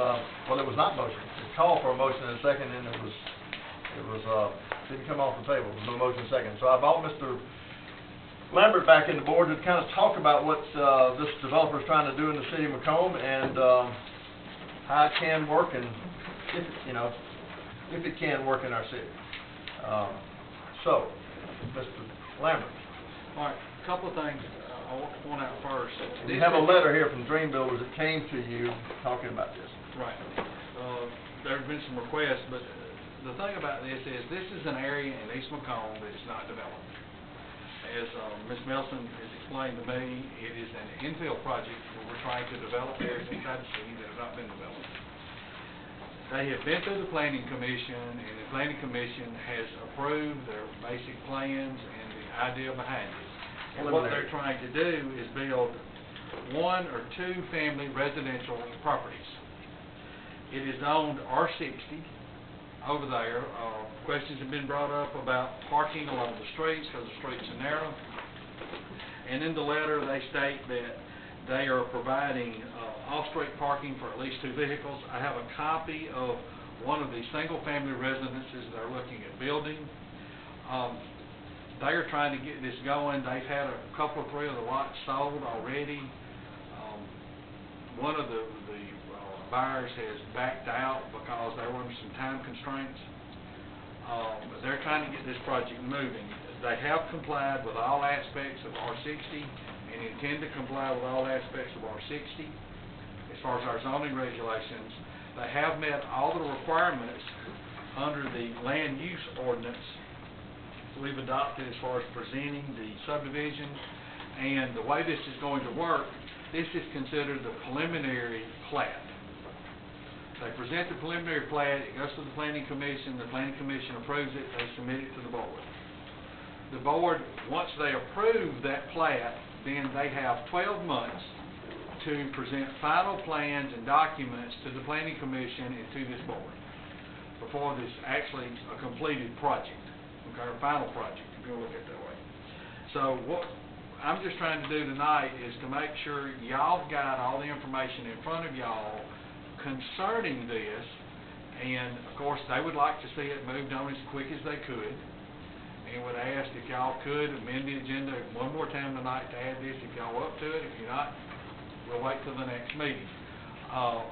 well, it was not motion. It called for a motion and a second, and it didn't come off the table. There was no motion second. So I brought Mr. Lambert back in the board to kind of talk about what this developer is trying to do in the city of McComb, and how it can work, and if it can work in our city. So, Mr. Lambert. All right, a couple of things I want to point out first. You have a letter here from Dream Builders that came to you talking about this. Right. There have been some requests, but the thing about this is an area in East McComb that is not developed. As Ms. Melson has explained to me, it is an infill project where we're trying to develop areas inside the city that have not been developed. They have been through the Planning Commission, and the Planning Commission has approved their basic plans and the idea behind it. And what they're trying to do is build 1 or 2 family residential properties. It is zoned R60 over there. Questions have been brought up about parking along the streets because the streets are narrow. And in the letter they state that they are providing off-street parking for at least 2 vehicles. I have a copy of one of the single-family residences they're looking at building. They are trying to get this going. They've had a couple or 3 of the lots sold already. One of the buyers has backed out because there were some time constraints. But they're trying to get this project moving. They have complied with all aspects of R60 and intend to comply with all aspects of R60 as far as our zoning regulations. They have met all the requirements under the land use ordinance we've adopted as far as presenting the subdivision. And the way this is going to work, this is considered the preliminary plat. They present the preliminary plat, it goes to the planning commission approves it, they submit it to the board. The board, once they approve that plat, then they have 12 months to present final plans and documents to the planning commission and to this board before this actually a completed project, okay, or final project, if you look at it that way. So what I'm just trying to do tonight is to make sure y'all got all the information in front of y'all concerning this, and of course they would like to see it moved on as quick as they could, and would ask if y'all could amend the agenda one more time tonight to add this if y'all up to it. If you're not, we'll wait till the next meeting.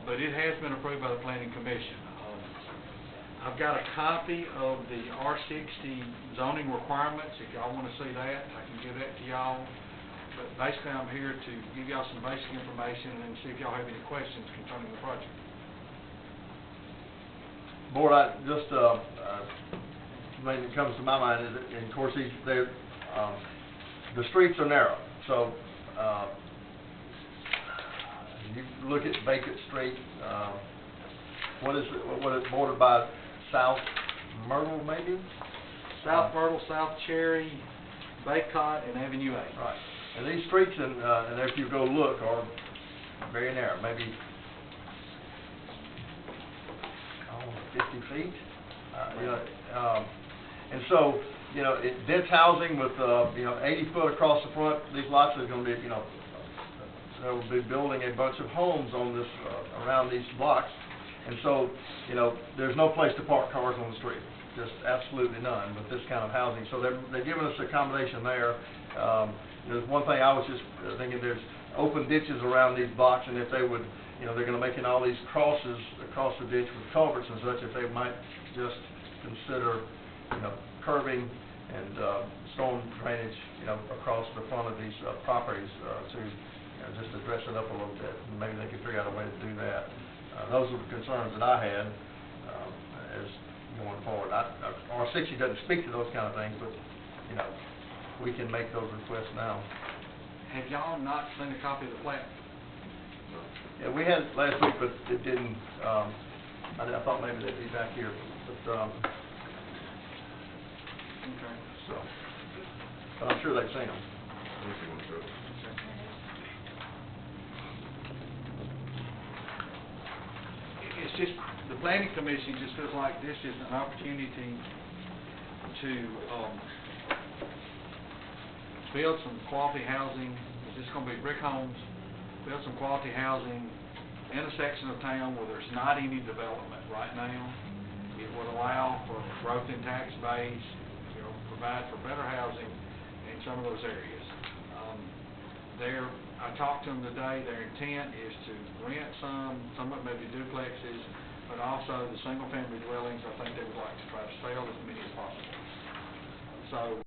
But it has been approved by the planning commission. I've got a copy of the R60 zoning requirements. If y'all want to see that, I can give that to y'all. But basically, I'm here to give y'all some basic information and see if y'all have any questions concerning the project. Board, I just, main that comes to my mind is, that, and of course, the streets are narrow, so, you look at Vacant Street, what is bordered by South Myrtle, maybe? South Myrtle, South Cherry, Baycott, and Avenue A. Right, and these streets, and if you go look, are very narrow, maybe, 50 feet, you know, and so, you know, dense housing with, 80 foot across the front, these lots are gonna be, they'll be building a bunch of homes on this, around these blocks, and so, there's no place to park cars on the street, just absolutely none with this kind of housing, so they're giving us a accommodation there. There's one thing I was just thinking, there's open ditches around these blocks, and if they would, they're gonna make in all these crosses across the ditch with culverts and such, if they might just consider, curbing and, storm drainage, across the front of these, properties, to, just address it up a little bit, and maybe they could figure out a way to do that. Those are the concerns that I had, as going forward. R60 doesn't speak to those kind of things, but, we can make those requests now. Have y'all not seen a copy of the plat? Yeah, we had it last week, but it didn't, I thought maybe they'd be back here, but, Okay. so, but I'm sure they've seen them. Let me see one, sir. It's just, the planning commission just feels like this is an opportunity to, build some quality housing. It's just gonna be brick homes, build some quality housing in a section of town where there's not any development right now. It would allow for growth in tax base, provide for better housing in some of those areas. I talked to them today, their intent is to rent some of it may be duplexes, but also the single family dwellings, I think they would like to try to sell as many as possible. So